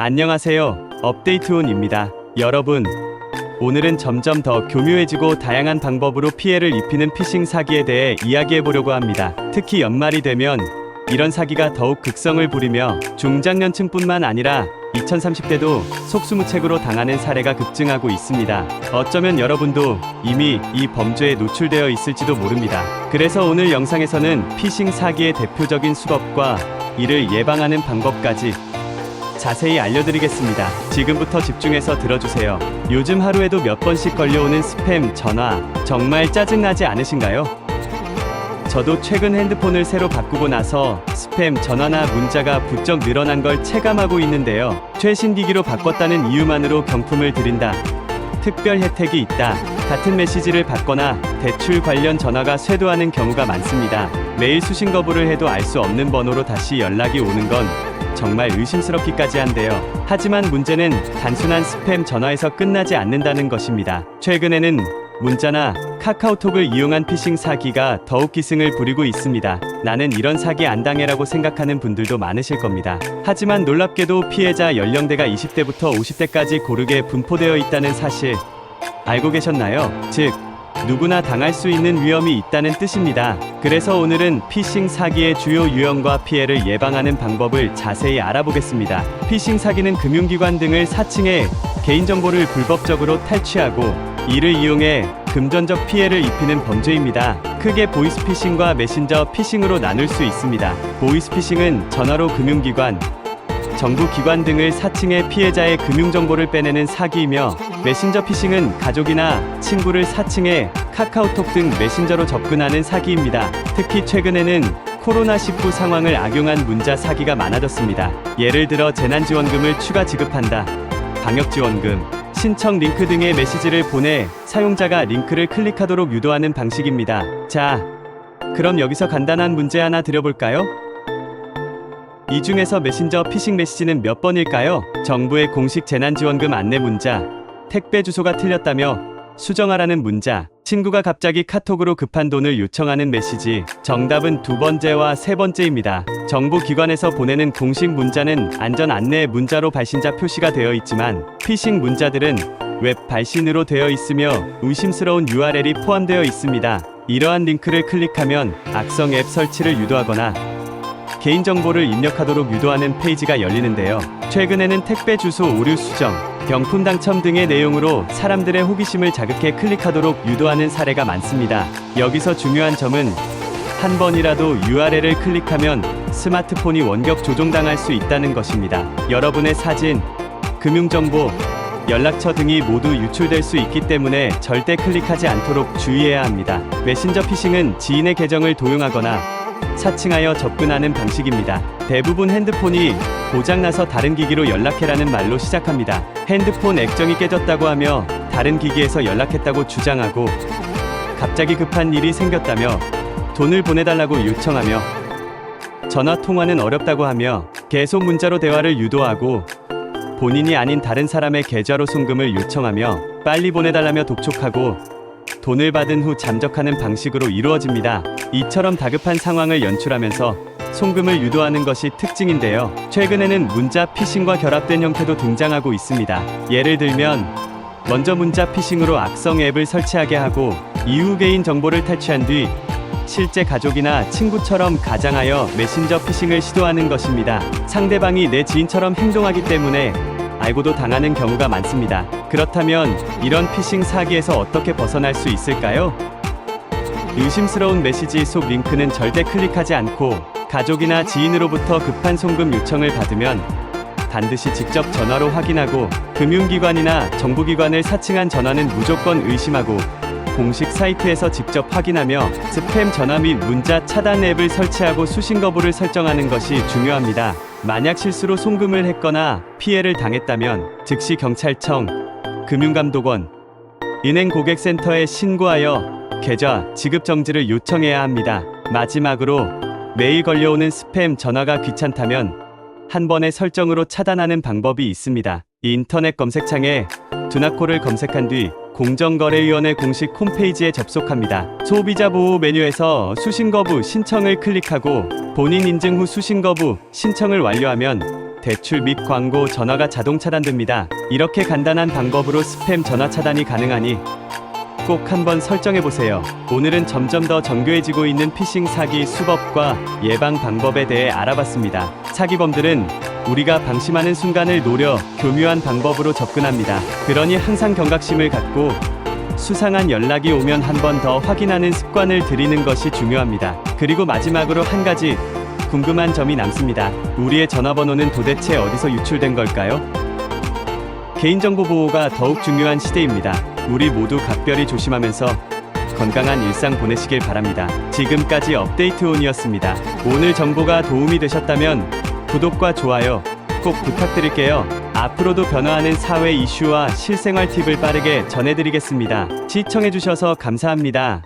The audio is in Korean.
안녕하세요. 업데이트온입니다. 여러분, 오늘은 점점 더 교묘해지고 다양한 방법으로 피해를 입히는 피싱 사기에 대해 이야기해보려고 합니다. 특히 연말이 되면 이런 사기가 더욱 극성을 부리며 중장년층뿐만 아니라 2030대도 속수무책으로 당하는 사례가 급증하고 있습니다. 어쩌면 여러분도 이미 이 범죄에 노출되어 있을지도 모릅니다. 그래서 오늘 영상에서는 피싱 사기의 대표적인 수법과 이를 예방하는 방법까지 자세히 알려드리겠습니다. 지금부터 집중해서 들어주세요. 요즘 하루에도 몇 번씩 걸려오는 스팸 전화, 정말 짜증나지 않으신가요? 저도 최근 핸드폰을 새로 바꾸고 나서 스팸 전화나 문자가 부쩍 늘어난 걸 체감하고 있는데요. 최신 기기로 바꿨다는 이유만으로 경품을 드린다, 특별 혜택이 있다 같은 메시지를 받거나 대출 관련 전화가 쇄도하는 경우가 많습니다. 매일 수신 거부를 해도 알 수 없는 번호로 다시 연락이 오는 건 정말 의심스럽기까지 한데요. 하지만 문제는 단순한 스팸 전화에서 끝나지 않는다는 것입니다. 최근에는 문자나 카카오톡을 이용한 피싱 사기가 더욱 기승을 부리고 있습니다. 나는 이런 사기 안 당해라고 생각하는 분들도 많으실 겁니다. 하지만 놀랍게도 피해자 연령대가 20대부터 50대까지 고르게 분포되어 있다는 사실 알고 계셨나요? 즉, 누구나 당할 수 있는 위험이 있다는 뜻입니다. 그래서 오늘은 피싱 사기의 주요 유형과 피해를 예방하는 방법을 자세히 알아보겠습니다. 피싱 사기는 금융기관 등을 사칭해 개인정보를 불법적으로 탈취하고 이를 이용해 금전적 피해를 입히는 범죄입니다. 크게 보이스피싱과 메신저 피싱으로 나눌 수 있습니다. 보이스피싱은 전화로 금융기관, 정부기관 등을 사칭해 피해자의 금융정보를 빼내는 사기이며, 메신저 피싱은 가족이나 친구를 사칭해 카카오톡 등 메신저로 접근하는 사기입니다. 특히 최근에는 코로나19 상황을 악용한 문자 사기가 많아졌습니다. 예를 들어 재난지원금을 추가 지급한다, 방역지원금, 신청 링크 등의 메시지를 보내 사용자가 링크를 클릭하도록 유도하는 방식입니다. 자, 그럼 여기서 간단한 문제 하나 드려볼까요? 이 중에서 메신저 피싱 메시지는 몇 번일까요? 정부의 공식 재난지원금 안내 문자, 택배 주소가 틀렸다며 수정하라는 문자, 친구가 갑자기 카톡으로 급한 돈을 요청하는 메시지. 정답은 두 번째와 세 번째입니다. 정부 기관에서 보내는 공식 문자는 안전 안내 문자로 발신자 표시가 되어 있지만, 피싱 문자들은 웹 발신으로 되어 있으며 의심스러운 URL이 포함되어 있습니다. 이러한 링크를 클릭하면 악성 앱 설치를 유도하거나 개인정보를 입력하도록 유도하는 페이지가 열리는데요. 최근에는 택배 주소 오류 수정, 경품 당첨 등의 내용으로 사람들의 호기심을 자극해 클릭하도록 유도하는 사례가 많습니다. 여기서 중요한 점은 한 번이라도 URL을 클릭하면 스마트폰이 원격 조종당할 수 있다는 것입니다. 여러분의 사진, 금융정보, 연락처 등이 모두 유출될 수 있기 때문에 절대 클릭하지 않도록 주의해야 합니다. 메신저 피싱은 지인의 계정을 도용하거나 사칭하여 접근하는 방식입니다. 대부분 핸드폰이 고장나서 다른 기기로 연락해라는 말로 시작합니다. 핸드폰 액정이 깨졌다고 하며 다른 기기에서 연락했다고 주장하고, 갑자기 급한 일이 생겼다며 돈을 보내달라고 요청하며, 전화 통화는 어렵다고 하며 계속 문자로 대화를 유도하고, 본인이 아닌 다른 사람의 계좌로 송금을 요청하며 빨리 보내달라며 독촉하고 돈을 받은 후 잠적하는 방식으로 이루어집니다. 이처럼 다급한 상황을 연출하면서 송금을 유도하는 것이 특징인데요. 최근에는 문자 피싱과 결합된 형태도 등장하고 있습니다. 예를 들면 먼저 문자 피싱으로 악성 앱을 설치하게 하고 이후 개인 정보를 탈취한 뒤 실제 가족이나 친구처럼 가장하여 메신저 피싱을 시도하는 것입니다. 상대방이 내 지인처럼 행동하기 때문에 알고도 당하는 경우가 많습니다. 그렇다면 이런 피싱 사기에서 어떻게 벗어날 수 있을까요? 의심스러운 메시지 속 링크는 절대 클릭하지 않고, 가족이나 지인으로부터 급한 송금 요청을 받으면 반드시 직접 전화로 확인하고, 금융기관이나 정부기관을 사칭한 전화는 무조건 의심하고 공식 사이트에서 직접 확인하며 스팸 전화 및 문자 차단 앱을 설치하고 수신 거부를 설정하는 것이 중요합니다. 만약 실수로 송금을 했거나 피해를 당했다면 즉시 경찰청, 금융감독원, 은행 고객센터에 신고하여 계좌 지급 정지를 요청해야 합니다. 마지막으로 매일 걸려오는 스팸 전화가 귀찮다면 한 번의 설정으로 차단하는 방법이 있습니다. 인터넷 검색창에 두나콜을 검색한 뒤 공정거래위원회 공식 홈페이지에 접속합니다. 소비자 보호 메뉴에서 수신 거부 신청을 클릭하고 본인 인증 후 수신 거부 신청을 완료하면 대출 및 광고 전화가 자동 차단됩니다. 이렇게 간단한 방법으로 스팸 전화 차단이 가능하니 꼭 한번 설정해보세요. 오늘은 점점 더 정교해지고 있는 피싱 사기 수법과 예방 방법에 대해 알아봤습니다. 사기범들은 우리가 방심하는 순간을 노려 교묘한 방법으로 접근합니다. 그러니 항상 경각심을 갖고 수상한 연락이 오면 한 번 더 확인하는 습관을 들이는 것이 중요합니다. 그리고 마지막으로 한 가지 궁금한 점이 남습니다. 우리의 전화번호는 도대체 어디서 유출된 걸까요? 개인정보 보호가 더욱 중요한 시대입니다. 우리 모두 각별히 조심하면서 건강한 일상 보내시길 바랍니다. 지금까지 업데이트온이었습니다. 오늘 정보가 도움이 되셨다면 구독과 좋아요 꼭 부탁드릴게요. 앞으로도 변화하는 사회 이슈와 실생활 팁을 빠르게 전해드리겠습니다. 시청해주셔서 감사합니다.